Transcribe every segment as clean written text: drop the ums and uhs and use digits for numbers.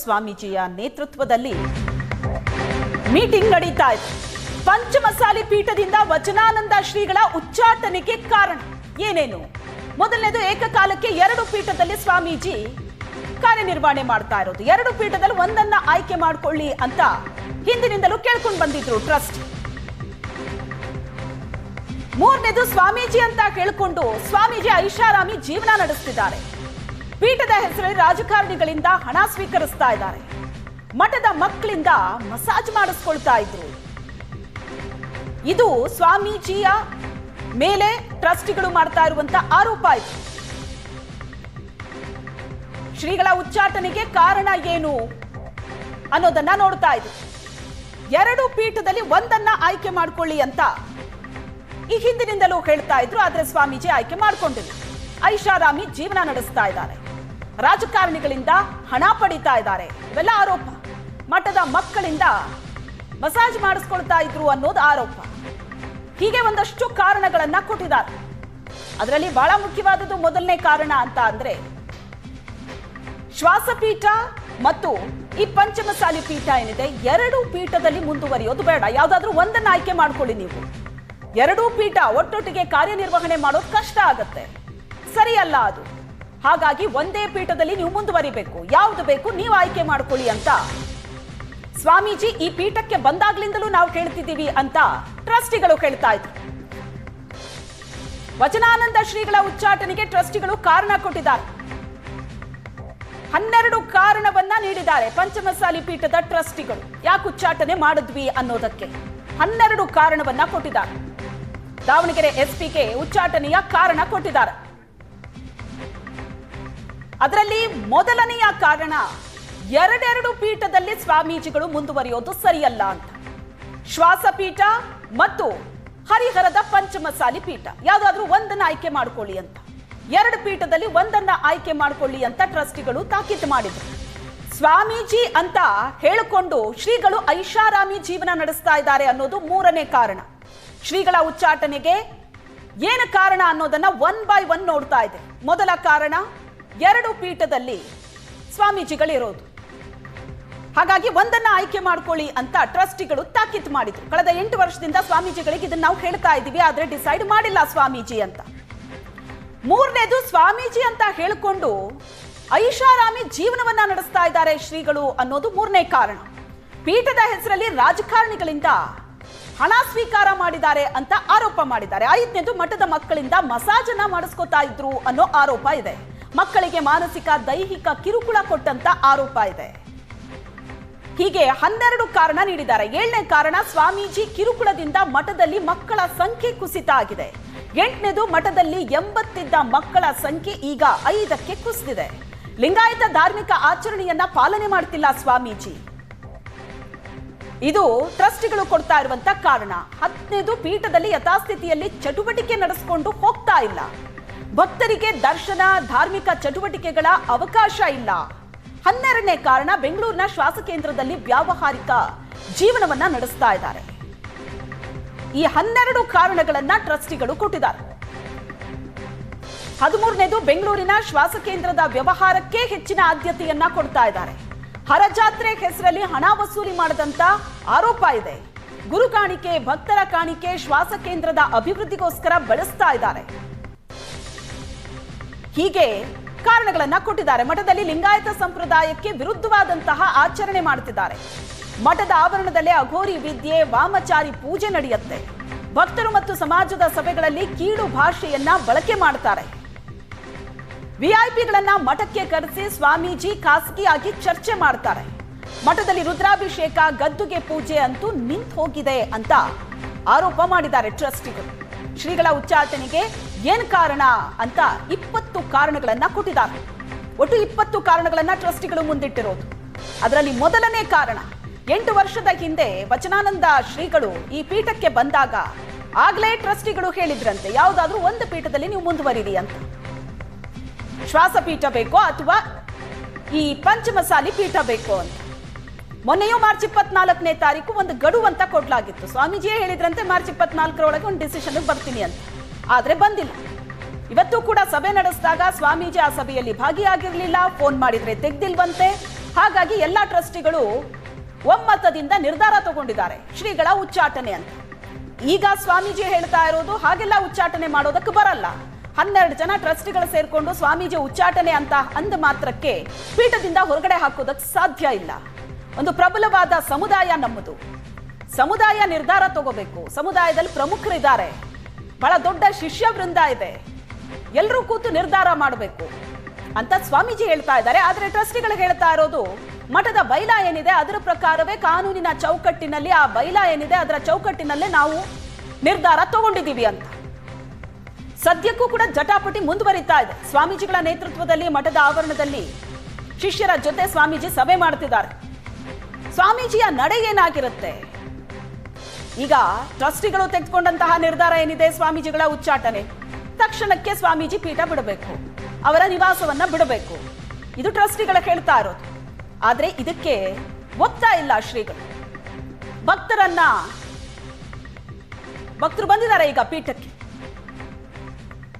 ಸ್ವಾಮೀಜಿಯ ನೇತೃತ್ವದಲ್ಲಿ ಮೀಟಿಂಗ್ ನಡೀತಾ ಇದೆ. ಪಂಚಮಸಾಲಿ ಪೀಠದಿಂದ ವಚನಾನಂದ ಶ್ರೀಗಳ ಉಚ್ಚಾಟನೆಗೆ ಕಾರಣ ಏನೇನು? ಮೊದಲನೇದು, ಏಕಕಾಲಕ್ಕೆ 2 ಪೀಠದಲ್ಲಿ ಸ್ವಾಮೀಜಿ ಕಾರ್ಯನಿರ್ವಹಣೆ ಮಾಡ್ತಾ ಇರೋದು. 2 ಪೀಠದಲ್ಲಿ ಒಂದನ್ನ ಆಯ್ಕೆ ಮಾಡಿಕೊಳ್ಳಿ ಅಂತ ಹಿಂದಿನಿಂದಲೂ ಕೇಳ್ಕೊಂಡು ಬಂದಿದ್ರು ಟ್ರಸ್ಟ್. ಮೂರನೇದು, ಸ್ವಾಮೀಜಿ ಅಂತ ಕೇಳಿಕೊಂಡು ಸ್ವಾಮೀಜಿ ಐಷಾರಾಮಿ ಜೀವನ ನಡೆಸ್ತಿದ್ದಾರೆ. ಪೀಠದ ಹೆಸರಲ್ಲಿ ರಾಜಕಾರಣಿಗಳಿಂದ ಹಣ ಸ್ವೀಕರಿಸ್ತಾ ಇದ್ದಾರೆ. ಮಠದ ಮಕ್ಕಳಿಂದ ಮಸಾಜ್ ಮಾಡಿಸ್ಕೊಳ್ತಾ ಇದ್ರು. ಇದು ಸ್ವಾಮೀಜಿಯ ಮೇಲೆ ಟ್ರಸ್ಟಿಗಳು ಮಾಡ್ತಾ ಇರುವಂತ ಆರೋಪ ಇದೆ. ಶ್ರೀಗಳ ಉಚ್ಚಾಟನೆಗೆ ಕಾರಣ ಏನು ಅನ್ನೋದನ್ನ ನೋಡ್ತಾ ಇದ್ರು. 2 ಪೀಠದಲ್ಲಿ ಒಂದನ್ನ ಆಯ್ಕೆ ಮಾಡ್ಕೊಳ್ಳಿ ಅಂತ ಈ ಹಿಂದಿನಿಂದಲೂ ಹೇಳ್ತಾ ಇದ್ರು. ಆದ್ರೆ ಸ್ವಾಮೀಜಿ ಆಯ್ಕೆ ಮಾಡ್ಕೊಂಡಿಲ್ಲ. ಐಷಾರಾಮಿ ಜೀವನ ನಡೆಸ್ತಾ ಇದ್ದಾರೆ. ರಾಜಕಾರಣಿಗಳಿಂದ ಹಣ ಪಡಿತಾ ಇದ್ದಾರೆ. ಇವೆಲ್ಲ ಆರೋಪ. ಮಠದ ಮಕ್ಕಳಿಂದ ಮಸಾಜ್ ಮಾಡಿಸ್ಕೊಳ್ತಾ ಇದ್ರು ಅನ್ನೋದು ಆರೋಪ. ಹೀಗೆ ಒಂದಷ್ಟು ಕಾರಣಗಳನ್ನ ಕೊಟ್ಟಿದ್ದಾರೆ. ಅದರಲ್ಲಿ ಬಹಳ ಮುಖ್ಯವಾದದ್ದು ಮೊದಲನೇ ಕಾರಣ ಅಂತ ಅಂದ್ರೆ, ಶ್ವಾಸಪೀಠ ಮತ್ತು ಈ ಪಂಚಮಸಾಲಿ ಪೀಠ ಏನಿದೆ, 2 ಪೀಠದಲ್ಲಿ ಮುಂದುವರಿಯೋದು ಬೇಡ. ಯಾವ್ದಾದ್ರೂ ಒಂದನ್ನ ಆಯ್ಕೆ ಮಾಡ್ಕೊಳ್ಳಿ. ನೀವು 2 ಪೀಠ ಒಟ್ಟೊಟ್ಟಿಗೆ ಕಾರ್ಯನಿರ್ವಹಣೆ ಮಾಡೋದು ಕಷ್ಟ ಆಗತ್ತೆ, ಸರಿಯಲ್ಲ ಅದು. ಹಾಗಾಗಿ ಒಂದೇ ಪೀಠದಲ್ಲಿ ನೀವು ಮುಂದುವರಿಬೇಕು. ಯಾವ್ದು ಬೇಕು ನೀವು ಆಯ್ಕೆ ಮಾಡ್ಕೊಳ್ಳಿ ಅಂತ ಸ್ವಾಮೀಜಿ ಈ ಪೀಠಕ್ಕೆ ಬಂದಾಗ್ಲಿಂದಲೂ ನಾವು ಕೇಳ್ತಿದ್ದೀವಿ ಅಂತ ಟ್ರಸ್ಟಿಗಳು ಹೇಳ್ತಾ ಇದ್ರು. ವಚನಾನಂದ ಶ್ರೀಗಳ ಉಚ್ಚಾಟನೆಗೆ ಟ್ರಸ್ಟಿಗಳು ಕಾರಣ ಕೊಟ್ಟಿದ್ದಾರೆ. 12 ಕಾರಣವನ್ನ ನೀಡಿದ್ದಾರೆ ಪಂಚಮಸಾಲಿ ಪೀಠದ ಟ್ರಸ್ಟಿಗಳು. ಯಾಕೆ ಉಚ್ಚಾಟನೆ ಮಾಡಿದ್ವಿ ಅನ್ನೋದಕ್ಕೆ 12 ಕಾರಣವನ್ನ ಕೊಟ್ಟಿದ್ದಾರೆ. ದಾವಣಗೆರೆ ಎಸ್ಪಿಗೆ ಉಚ್ಚಾಟನೆಯ ಕಾರಣ ಕೊಟ್ಟಿದ್ದಾರೆ. ಅದರಲ್ಲಿ ಮೊದಲನೆಯ ಕಾರಣ, 2 ಪೀಠದಲ್ಲಿ ಸ್ವಾಮೀಜಿಗಳು ಮುಂದುವರಿಯೋದು ಸರಿಯಲ್ಲ ಅಂತ. ಶ್ವಾಸಪೀಠ ಮತ್ತು ಹರಿಹರದ ಪಂಚಮಸಾಲಿ ಪೀಠ, ಯಾವ್ದಾದ್ರೂ ಒಂದನ್ನ ಆಯ್ಕೆ ಮಾಡ್ಕೊಳ್ಳಿ ಅಂತ. 2 ಪೀಠದಲ್ಲಿ ಒಂದನ್ನ ಆಯ್ಕೆ ಮಾಡ್ಕೊಳ್ಳಿ ಅಂತ ಟ್ರಸ್ಟಿಗಳು ತಾಕೀತು ಮಾಡಿದ್ರು. ಸ್ವಾಮೀಜಿ ಅಂತ ಹೇಳಿಕೊಂಡು ಶ್ರೀಗಳು ಐಷಾರಾಮಿ ಜೀವನ ನಡೆಸ್ತಾ ಇದ್ದಾರೆ ಅನ್ನೋದು 3ನೇ ಕಾರಣ. ಶ್ರೀಗಳ ಉಚ್ಚಾಟನೆಗೆ ಏನು ಕಾರಣ ಅನ್ನೋದನ್ನ 1 by 1 ನೋಡ್ತಾ ಇದೆ. ಮೊದಲ ಕಾರಣ, 2 ಪೀಠದಲ್ಲಿ ಸ್ವಾಮೀಜಿಗಳಿರೋದು. ಹಾಗಾಗಿ ಒಂದನ್ನ ಆಯ್ಕೆ ಮಾಡ್ಕೊಳ್ಳಿ ಅಂತ ಟ್ರಸ್ಟಿಗಳು ತಾಕೀತು ಮಾಡಿದ್ರು. ಕಳೆದ 8 ವರ್ಷದಿಂದ ಸ್ವಾಮೀಜಿಗಳಿಗೆ ಇದನ್ನ ನಾವು ಹೇಳ್ತಾ ಇದ್ದೀವಿ, ಆದ್ರೆ ಡಿಸೈಡ್ ಮಾಡಿಲ್ಲ ಸ್ವಾಮೀಜಿ ಅಂತ. 3ನೇದು, ಸ್ವಾಮೀಜಿ ಅಂತ ಹೇಳಿಕೊಂಡು ಐಷಾರಾಮಿ ಜೀವನವನ್ನ ನಡೆಸ್ತಾ ಇದ್ದಾರೆ ಶ್ರೀಗಳು ಅನ್ನೋದು 3ನೇ ಕಾರಣ. ಪೀಠದ ಹೆಸರಲ್ಲಿ ರಾಜಕಾರಣಿಗಳಿಂದ ಹಣ ಸ್ವೀಕಾರ ಮಾಡಿದ್ದಾರೆ ಅಂತ ಆರೋಪ ಮಾಡಿದ್ದಾರೆ. 5ನೇದು, ಮಠದ ಮಕ್ಕಳಿಂದ ಮಸಾಜ್ ಅನ್ನ ಮಾಡಿಸ್ಕೊತಾ ಇದ್ರು ಅನ್ನೋ ಆರೋಪ ಇದೆ. ಮಕ್ಕಳಿಗೆ ಮಾನಸಿಕ ದೈಹಿಕ ಕಿರುಕುಳ ಕೊಟ್ಟಂತ ಆರೋಪ ಇದೆ. ಹೀಗೆ 12 ಕಾರಣ ನೀಡಿದ್ದಾರೆ. 7ನೇ ಕಾರಣ, ಸ್ವಾಮೀಜಿ ಕಿರುಕುಳದಿಂದ ಮಠದಲ್ಲಿ ಮಕ್ಕಳ ಸಂಖ್ಯೆ ಕುಸಿತ ಆಗಿದೆ. 8ನೇದು, ಮಠದಲ್ಲಿ 80 ಇದ್ದ ಮಕ್ಕಳ ಸಂಖ್ಯೆ ಈಗ 5ಕ್ಕೆ ಕುಸಿದಿದೆ. ಲಿಂಗಾಯತ ಧಾರ್ಮಿಕ ಆಚರಣೆಯನ್ನ ಪಾಲನೆ ಮಾಡ್ತಿಲ್ಲ ಸ್ವಾಮೀಜಿ. ಇದು ಟ್ರಸ್ಟಿಗಳು ಕೊಡ್ತಾ ಇರುವಂತ ಕಾರಣ. 10ನೇದು, ಪೀಠದಲ್ಲಿ ಯಥಾಸ್ಥಿತಿಯಲ್ಲಿ ಚಟುವಟಿಕೆ ನಡೆಸಿಕೊಂಡು ಹೋಗ್ತಾ ಇಲ್ಲ. ಭಕ್ತರಿಗೆ ದರ್ಶನ, ಧಾರ್ಮಿಕ ಚಟುವಟಿಕೆಗಳ ಅವಕಾಶ ಇಲ್ಲ. 12ನೇ ಕಾರಣ, ಬೆಂಗಳೂರಿನ ಶ್ವಾಸ ಕೇಂದ್ರದಲ್ಲಿ ವ್ಯಾವಹಾರಿಕ ಜೀವನವನ್ನ ನಡೆಸ್ತಾ ಇದ್ದಾರೆ. ಈ 12 ಕಾರಣಗಳನ್ನ ಟ್ರಸ್ಟಿಗಳು ಕೊಟ್ಟಿದ್ದಾರೆ. 13ನೇದು, ಬೆಂಗಳೂರಿನ ಶ್ವಾಸ ಕೇಂದ್ರದ ವ್ಯವಹಾರಕ್ಕೆ ಹೆಚ್ಚಿನ ಆದ್ಯತೆಯನ್ನ ಕೊಡ್ತಾ ಇದ್ದಾರೆ. ಹರಜಾತ್ರೆ ಹೆಸರಲ್ಲಿ ಹಣ ವಸೂಲಿ ಮಾಡದಂತ ಆರೋಪ ಇದೆ. ಗುರು ಕಾಣಿಕೆ, ಭಕ್ತರ ಕಾಣಿಕೆ ಶ್ವಾಸ ಕೇಂದ್ರದ ಅಭಿವೃದ್ಧಿಗೋಸ್ಕರ ಬಳಸ್ತಾ ಇದ್ದಾರೆ. ಹೀಗೆ ಕಾರಣಗಳನ್ನ ಕೊಟ್ಟಿದ್ದಾರೆ. ಮಠದಲ್ಲಿ ಲಿಂಗಾಯತ ಸಂಪ್ರದಾಯಕ್ಕೆ ವಿರುದ್ಧವಾದಂತಹ ಆಚರಣೆ ಮಾಡುತ್ತಿದ್ದಾರೆ. ಮಠದ ಆವರಣದಲ್ಲೇ ಅಘೋರಿ ವಿದ್ಯೆ, ವಾಮಚಾರಿ ಪೂಜೆ ನಡೆಯುತ್ತೆ. ಭಕ್ತರು ಮತ್ತು ಸಮಾಜದ ಸಭೆಗಳಲ್ಲಿ ಕೀಳು ಭಾಷೆಯನ್ನ ಬಳಕೆ ಮಾಡ್ತಾರೆ. ವಿಐಪಿಗಳನ್ನ ಮಠಕ್ಕೆ ಕರೆಸಿ ಸ್ವಾಮೀಜಿ ಖಾಸಗಿಯಾಗಿ ಚರ್ಚೆ ಮಾಡ್ತಾರೆ. ಮಠದಲ್ಲಿ ರುದ್ರಾಭಿಷೇಕ, ಗದ್ದುಗೆ ಪೂಜೆ ಅಂತೂ ನಿಂತು ಹೋಗಿದೆ ಅಂತ ಆರೋಪ ಮಾಡಿದ್ದಾರೆ ಟ್ರಸ್ಟಿಗಳು. ಶ್ರೀಗಳ ಉಚ್ಚಾಟನೆಗೆ ಏನ್ ಕಾರಣ ಅಂತ 20 ಕಾರಣಗಳನ್ನ ಕೊಟ್ಟಿದ್ದಾರೆ. ಒಟ್ಟು 20 ಕಾರಣಗಳನ್ನ ಟ್ರಸ್ಟಿಗಳು ಮುಂದಿಟ್ಟಿರೋದು. ಅದರಲ್ಲಿ ಮೊದಲನೇ ಕಾರಣ, 8 ವರ್ಷದ ಹಿಂದೆ ವಚನಾನಂದ ಶ್ರೀಗಳು ಈ ಪೀಠಕ್ಕೆ ಬಂದಾಗ ಆಗ್ಲೇ ಟ್ರಸ್ಟಿಗಳು ಹೇಳಿದ್ರಂತೆ, ಯಾವ್ದಾದ್ರೂ ಒಂದು ಪೀಠದಲ್ಲಿ ನೀವು ಮುಂದುವರಿರಿ ಅಂತ. ಶ್ವಾಸಪೀಠ ಬೇಕೋ ಅಥವಾ ಈ ಪಂಚಮಸಾಲಿ ಪೀಠ ಬೇಕೋ ಅಂತ. ಮೊನ್ನೆಯೂ ಮಾರ್ಚ್ 24ನೇ ತಾರೀಕು ಒಂದು ಗಡುವು ಅಂತ ಕೊಡ್ಲಾಗಿತ್ತು. ಸ್ವಾಮೀಜಿಯೇ ಹೇಳಿದ್ರಂತೆ ಮಾರ್ಚ್ 24ರೊಳಗೆ ಒಂದು ಡಿಸಿಷನ್ ಬರ್ತೀನಿ ಅಂತ. ಆದ್ರೆ ಬಂದಿಲ್ಲ. ಇವತ್ತು ಕೂಡ ಸಭೆ ನಡೆಸಿದಾಗ ಸ್ವಾಮೀಜಿ ಆ ಸಭೆಯಲ್ಲಿ ಭಾಗಿಯಾಗಿರ್ಲಿಲ್ಲ. ಫೋನ್ ಮಾಡಿದ್ರೆ ತೆಗ್ದಿಲ್ವಂತೆ. ಹಾಗಾಗಿ ಎಲ್ಲ ಟ್ರಸ್ಟಿಗಳು ಒಮ್ಮತದಿಂದ ನಿರ್ಧಾರ ತಗೊಂಡಿದ್ದಾರೆ ಶ್ರೀಗಳ ಉಚ್ಚಾಟನೆ ಅಂತ. ಈಗ ಸ್ವಾಮೀಜಿ ಹೇಳ್ತಾ ಇರೋದು ಹಾಗೆಲ್ಲ ಉಚ್ಚಾಟನೆ ಮಾಡೋದಕ್ಕೆ ಬರಲ್ಲ. 12 ಜನ ಟ್ರಸ್ಟಿಗಳು ಸೇರ್ಕೊಂಡು ಸ್ವಾಮೀಜಿ ಉಚ್ಚಾಟನೆ ಅಂತ ಅಂದ ಮಾತ್ರಕ್ಕೆ ಪೀಠದಿಂದ ಹೊರಗಡೆ ಹಾಕೋದಕ್ಕೆ ಸಾಧ್ಯ ಇಲ್ಲ. ಒಂದು ಪ್ರಬಲವಾದ ಸಮುದಾಯ ನಮ್ಮದು. ಸಮುದಾಯ ನಿರ್ಧಾರ ತಗೋಬೇಕು. ಸಮುದಾಯದಲ್ಲಿ ಪ್ರಮುಖರಿದ್ದಾರೆ, ಬಹಳ ದೊಡ್ಡ ಶಿಷ್ಯ ವೃಂದ ಇದೆ, ಎಲ್ಲರೂ ಕೂತು ನಿರ್ಧಾರ ಮಾಡಬೇಕು ಅಂತ ಸ್ವಾಮೀಜಿ ಹೇಳ್ತಾ ಇದ್ದಾರೆ. ಆದ್ರೆ ಟ್ರಸ್ಟಿಗಳು ಹೇಳ್ತಾ ಇರೋದು ಮಠದ ಬೈಲಾ ಏನಿದೆ ಅದರ ಪ್ರಕಾರವೇ ಕಾನೂನಿನ ಚೌಕಟ್ಟಿನಲ್ಲಿ, ಆ ಬೈಲಾ ಏನಿದೆ ಅದರ ಚೌಕಟ್ಟಿನಲ್ಲೇ ನಾವು ನಿರ್ಧಾರ ತಗೊಂಡಿದ್ದೀವಿ ಅಂತ. ಸದ್ಯಕ್ಕೂ ಕೂಡ ಜಟಾಪಟಿ ಮುಂದುವರಿತಾ ಇದೆ. ಸ್ವಾಮೀಜಿಗಳ ನೇತೃತ್ವದಲ್ಲಿ ಮಠದ ಆವರಣದಲ್ಲಿ ಶಿಷ್ಯರ ಜೊತೆ ಸ್ವಾಮೀಜಿ ಸಭೆ ಮಾಡ್ತಿದ್ದಾರೆ. ಸ್ವಾಮೀಜಿಯ ನಡೆ ಏನಾಗಿರುತ್ತೆ? ಈಗ ಟ್ರಸ್ಟಿಗಳು ತೆಗೆದುಕೊಂಡಂತಹ ನಿರ್ಧಾರ ಏನಿದೆ, ಸ್ವಾಮೀಜಿಗಳ ಉಚ್ಚಾಟನೆ, ತಕ್ಷಣಕ್ಕೆ ಸ್ವಾಮೀಜಿ ಪೀಠ ಬಿಡಬೇಕು, ಅವರ ನಿವಾಸವನ್ನ ಬಿಡಬೇಕು, ಇದು ಟ್ರಸ್ಟಿಗಳ ಹೇಳ್ತಾ ಇರೋದು. ಆದ್ರೆ ಇದಕ್ಕೆ ಒಪ್ತಾ ಇಲ್ಲ ಶ್ರೀಗಳು. ಭಕ್ತರು ಬಂದಿದ್ದಾರೆ ಈಗ ಪೀಠಕ್ಕೆ.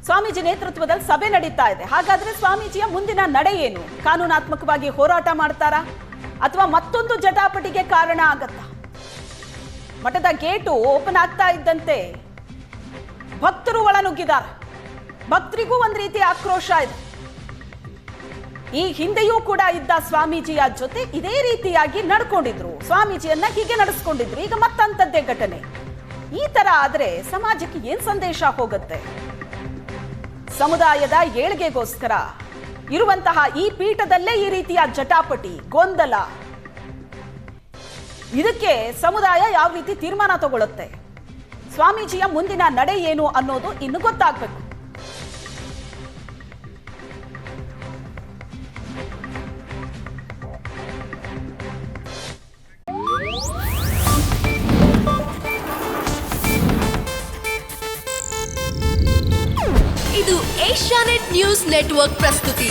ಸ್ವಾಮೀಜಿ ನೇತೃತ್ವದಲ್ಲಿ ಸಭೆ ನಡೀತಾ ಇದೆ. ಹಾಗಾದ್ರೆ ಸ್ವಾಮೀಜಿಯ ಮುಂದಿನ ನಡೆ ಏನು? ಕಾನೂನಾತ್ಮಕವಾಗಿ ಹೋರಾಟ ಮಾಡ್ತಾರಾ ಅಥವಾ ಮತ್ತೊಂದು ಜಟಾಪಟಿಗೆ ಕಾರಣ ಆಗತ್ತಾ? ಮಠದ ಗೇಟು ಓಪನ್ ಆಗ್ತಾ ಇದ್ದಂತೆ ಭಕ್ತರು ಒಳನುಗ್ಗಿದ್ದಾರೆ. ಭಕ್ತರಿಗೂ ಒಂದು ರೀತಿ ಆಕ್ರೋಶ ಇದೆ. ಈ ಹಿಂದೆಯೂ ಕೂಡ ಇದ್ದ ಸ್ವಾಮೀಜಿಯ ಜೊತೆ ಇದೇ ರೀತಿಯಾಗಿ ನಡ್ಕೊಂಡಿದ್ರು, ಸ್ವಾಮೀಜಿಯನ್ನ ಹೀಗೆ ನಡೆಸ್ಕೊಂಡಿದ್ರು. ಈಗ ಮತ್ತಂತದ್ದೇ ಘಟನೆ. ಈ ತರ ಆದ್ರೆ ಸಮಾಜಕ್ಕೆ ಏನ್ ಸಂದೇಶ ಹೋಗುತ್ತೆ? ಸಮುದಾಯದ ಏಳ್ಗೆಗೋಸ್ಕರ ಇರುವಂತಹ ಈ ಪೀಠದಲ್ಲೇ ಈ ರೀತಿಯ ಜಟಾಪಟಿ, ಗೊಂದಲ, ಇದಕ್ಕೆ ಸಮುದಾಯ ಯಾವ ರೀತಿ ತೀರ್ಮಾನ ತಗೊಳ್ಳುತ್ತೆ? ಸ್ವಾಮೀಜಿಯ ಮುಂದಿನ ನಡೆ ಏನು ಅನ್ನೋದು ಇನ್ನು ಗೊತ್ತಾಗಬೇಕು. ಇದು ಏಷ್ಯಾನೆಟ್ ನ್ಯೂಸ್ ನೆಟ್ವರ್ಕ್ ಪ್ರಸ್ತುತಿ.